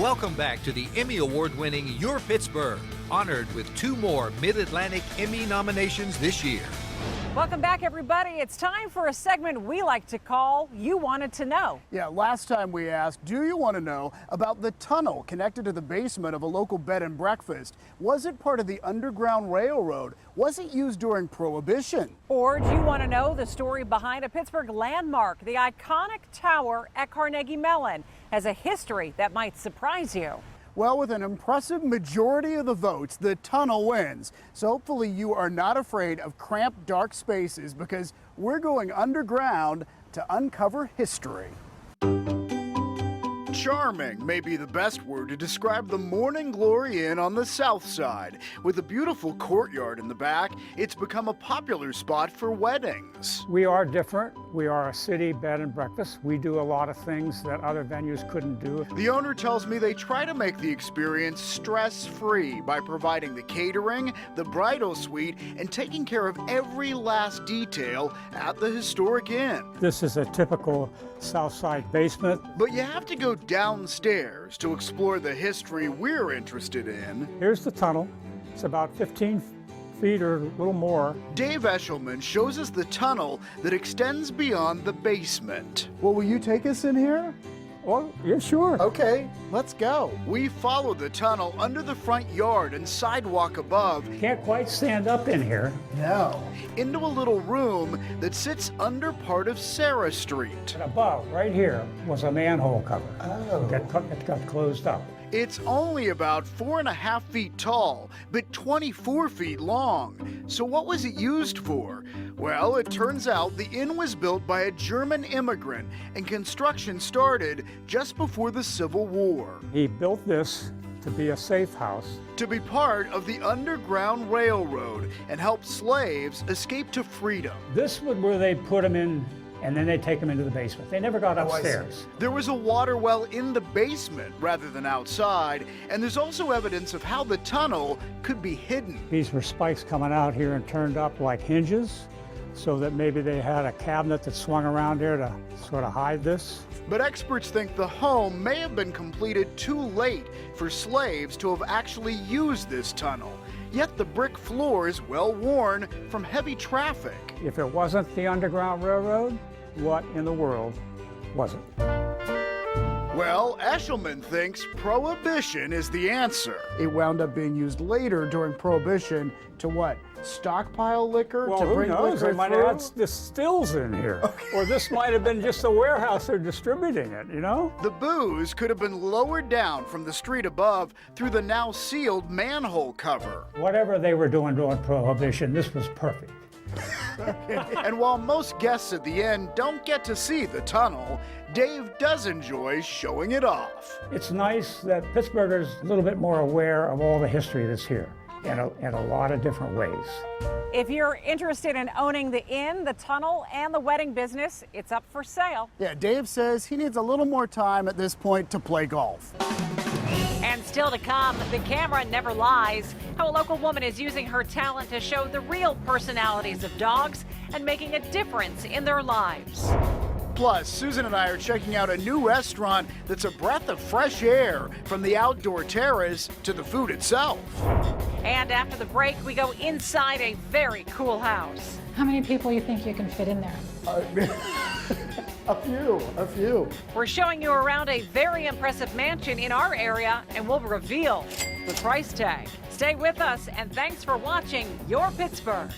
Welcome back to the Emmy Award-winning Your Pittsburgh, honored with 2 more Mid-Atlantic Emmy nominations this year. Welcome back, everybody. It's time for a segment we like to call You Wanted to Know. Yeah, last time we asked, do you want to know about the tunnel connected to the basement of a local bed and breakfast? Was it part of the Underground Railroad? Was it used during Prohibition? Or do you want to know the story behind a Pittsburgh landmark? The iconic tower at Carnegie Mellon has a history that might surprise you. Well, with an impressive majority of the votes, the tunnel wins. So hopefully you are not afraid of cramped, dark spaces, because we're going underground to uncover history. Charming may be the best word to describe the Morning Glory Inn on the south side. With a beautiful courtyard in the back, it's become a popular spot for weddings. We are different. We are a city bed and breakfast. We do a lot of things that other venues couldn't do. The owner tells me they try to make the experience stress-free by providing the catering, the bridal suite, and taking care of every last detail at the historic inn. This is a typical south side basement. But you have to go downstairs to explore the history we're interested in. Here's the tunnel. It's about 15 feet or a little more. Dave ESCHELMAN shows us the tunnel that extends beyond the basement. Well, will you take us in here? Oh, yeah, sure. Okay, let's go. We follow the tunnel under the front yard and sidewalk above. Can't quite stand up in here. No. Into a little room that sits under part of Sarah Street. And above, right here, was a manhole cover. Oh. It got closed up. It's only about 4.5 feet tall, but 24 feet long. So what was it used for? Well, it turns out the inn was built by a German immigrant, and construction started just before the Civil War. He built this to be a safe house. To be part of the Underground Railroad and help slaves escape to freedom. This was where they put them in, and then they take them into the basement. They never got upstairs. There was a water well in the basement rather than outside, and there's also evidence of how the tunnel could be hidden. These were spikes coming out here and turned up like hinges, so that maybe they had a cabinet that swung around there to sort of hide this. But experts think the home may have been completed too late for slaves to have actually used this tunnel. Yet the brick floor is well worn from heavy traffic. If it wasn't the Underground Railroad, what in the world was it? Well, ESCHELMAN thinks Prohibition is the answer. It wound up being used later during Prohibition to what? Stockpile liquor? Well, to who bring knows? liquor They might have had distills in here. Okay. Or this might have been just a warehouse they're distributing it, you know? The booze could have been lowered down from the street above through the now sealed manhole cover. Whatever they were doing during Prohibition, this was perfect. And while most guests at the inn don't get to see the tunnel, Dave does enjoy showing it off. It's nice that Pittsburghers are a little bit more aware of all the history that's here in a lot of different ways. If you're interested in owning the inn, the tunnel, and the wedding business, it's up for sale. Yeah, Dave says he needs a little more time at this point to play golf. And still to come, the camera never lies. How a local woman is using her talent to show the real personalities of dogs and making a difference in their lives. Plus, Susan and I are checking out a new restaurant that's a breath of fresh air, from the outdoor terrace to the food itself. And after the break, we go inside a very cool house. How many people you think you can fit in there? A few. We're showing you around a very impressive mansion in our area, and we'll reveal the price tag. Stay with us, and thanks for watching Your Pittsburgh.